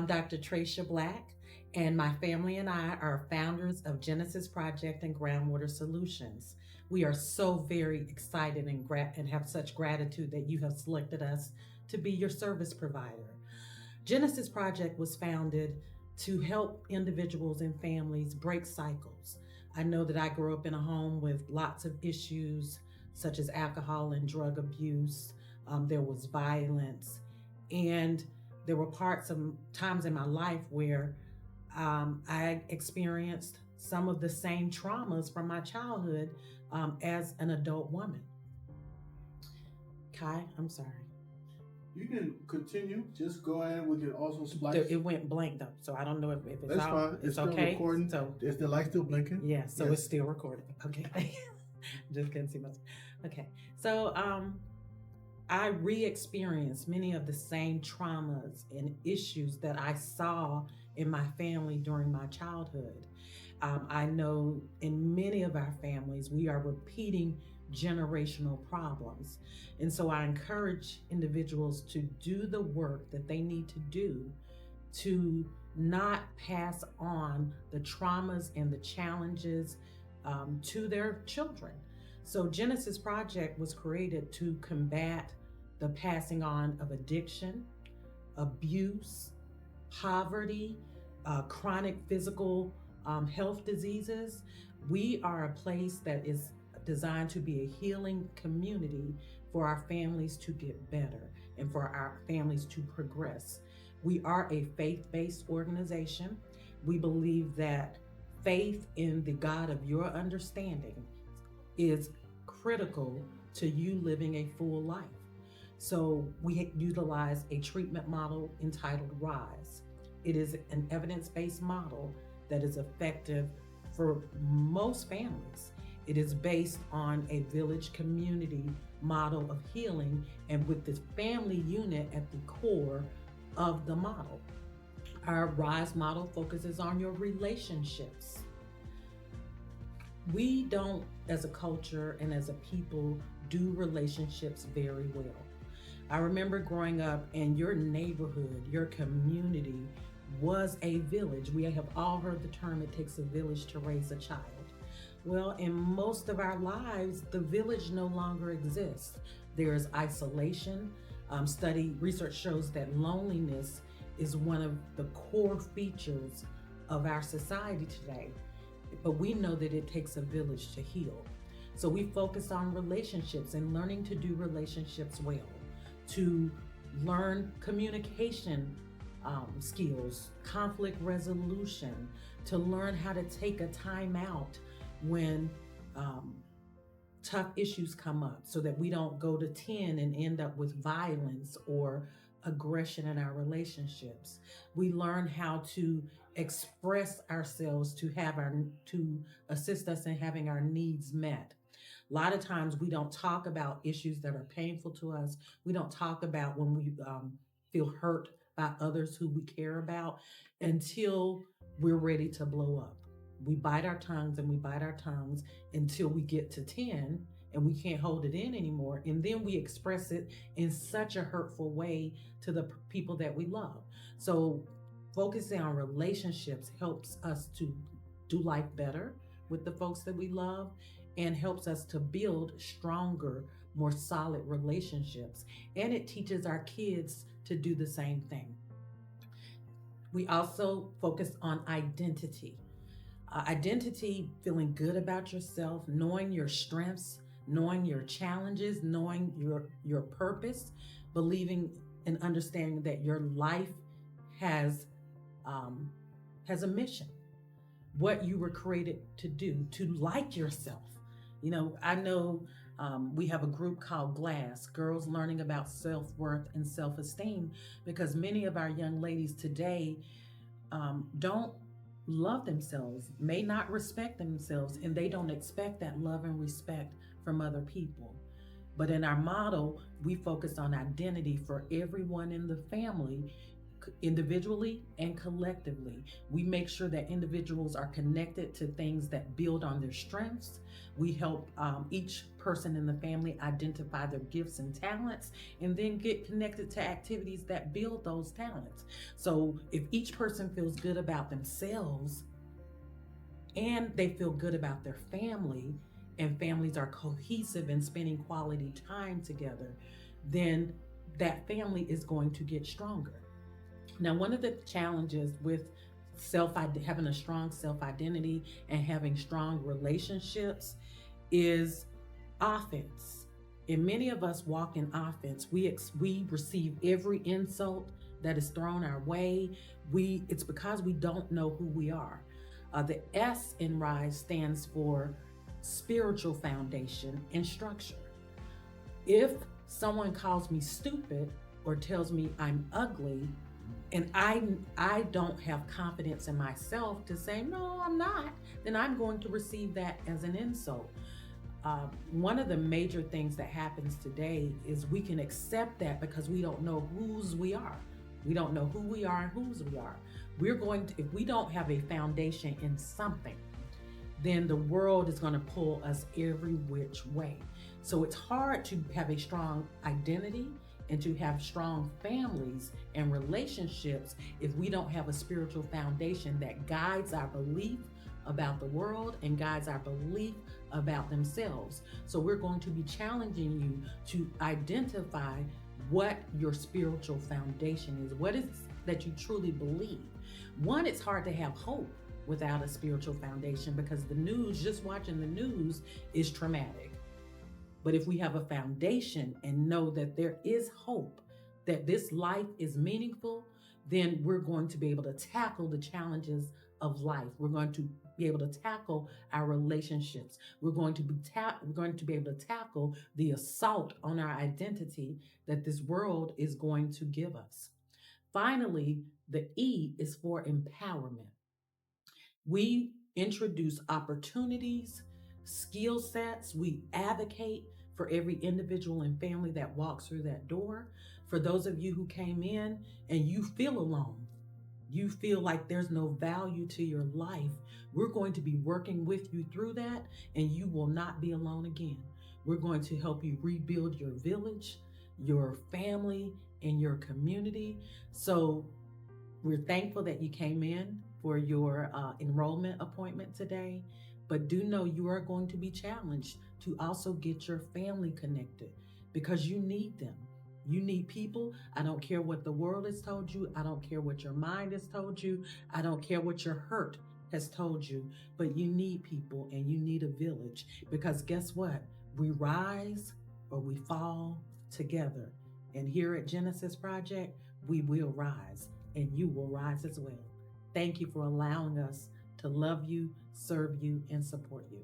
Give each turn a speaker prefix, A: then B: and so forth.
A: I'm Dr. Tricia Black, and my family and I are founders of Genesis Project and Groundwater Solutions. We are so very excited and have such gratitude that you have selected us to be your service provider. Genesis Project was founded to help individuals and families break cycles. I know that I grew up in a home with lots of issues such as alcohol and drug abuse. There was violence, and there were times in my life where I experienced some of the same traumas from my childhood as an adult woman. Kai, I'm sorry.
B: You can continue. Just go ahead. We can also splice.
A: It went blank though, so I don't know if it's
B: That's fine. It's still
A: okay.
B: recording.
A: So
B: is the light still blinking?
A: Yeah, so yes. It's still recording. Okay. Just couldn't see much. Okay. So I re-experienced many of the same traumas and issues that I saw in my family during my childhood. I know in many of our families, we are repeating generational problems. And so I encourage individuals to do the work that they need to do to not pass on the traumas and the challenges to their children. So Genesis Project was created to combat the passing on of addiction, abuse, poverty, chronic physical health diseases. We are a place that is designed to be a healing community for our families to get better and for our families to progress. We are a faith-based organization. We believe that faith in the God of your understanding is critical to you living a full life. So we utilize a treatment model entitled R.I.S.E. It is an evidence-based model that is effective for most families. It is based on a village community model of healing and with the family unit at the core of the model. Our R.I.S.E. model focuses on your relationships. We don't, as a culture and as a people, do relationships very well. I remember growing up and your neighborhood, your community was a village. We have all heard the term, it takes a village to raise a child. Well, in most of our lives, the village no longer exists. There's isolation. Research shows that loneliness is one of the core features of our society today. But we know that it takes a village to heal. So we focus on relationships and learning to do relationships well, to learn communication skills, conflict resolution, to learn how to take a time out when tough issues come up so that we don't go to 10 and end up with violence or aggression in our relationships. We learn how to express ourselves to assist us in having our needs met. A lot of times we don't talk about issues that are painful to us. We don't talk about when we feel hurt by others who we care about until we're ready to blow up. We bite our tongues and we bite our tongues until we get to 10 and we can't hold it in anymore. And then we express it in such a hurtful way to the people that we love. So focusing on relationships helps us to do life better with the folks that we love and helps us to build stronger, more solid relationships. And it teaches our kids to do the same thing. We also focus on identity. Identity, feeling good about yourself, knowing your strengths, knowing your challenges, knowing your purpose, believing and understanding that your life has a mission, what you were created to do, to like yourself. You know, I know we have a group called GLASS, Girls Learning About Self-Worth and Self-Esteem, because many of our young ladies today don't love themselves, may not respect themselves, and they don't expect that love and respect from other people. But in our model, we focus on identity for everyone in the family individually and collectively. We make sure that individuals are connected to things that build on their strengths. We help each person in the family identify their gifts and talents and then get connected to activities that build those talents. So if each person feels good about themselves and they feel good about their family, and families are cohesive and spending quality time together, then that family is going to get stronger. Now, one of the challenges with having a strong self identity and having strong relationships is offense. And many of us walk in offense. We receive every insult that is thrown our way. It's because we don't know who we are. The S in RISE stands for spiritual foundation and structure. If someone calls me stupid or tells me I'm ugly, and I don't have confidence in myself to say no, I'm not, then I'm going to receive that as an insult. One of the major things that happens today is we can accept that because we don't know whose we are. We don't know who we are and whose we are. If we don't have a foundation in something, then the world is going to pull us every which way. So it's hard to have a strong identity and to have strong families and relationships if we don't have a spiritual foundation that guides our belief about the world and guides our belief about themselves. So we're going to be challenging you to identify what your spiritual foundation is. What is that you truly believe? One, it's hard to have hope without a spiritual foundation because just watching the news is traumatic. But if we have a foundation and know that there is hope, that this life is meaningful, then we're going to be able to tackle the challenges of life. We're going to be able to tackle our relationships. We're going to be able to tackle the assault on our identity that this world is going to give us. Finally, the E is for empowerment. We introduce opportunities, skill sets. We advocate for every individual and family that walks through that door. For those of you who came in and you feel alone, you feel like there's no value to your life, we're going to be working with you through that, and you will not be alone again. We're going to help you rebuild your village, your family, and your community. So we're thankful that you came in for your enrollment appointment today, but do know you are going to be challenged to also get your family connected because you need them. You need people. I don't care what the world has told you. I don't care what your mind has told you. I don't care what your hurt has told you, but you need people and you need a village because guess what? We rise or we fall together. And here at Genesis Project, we will rise and you will rise as well. Thank you for allowing us to love you, serve you, and support you.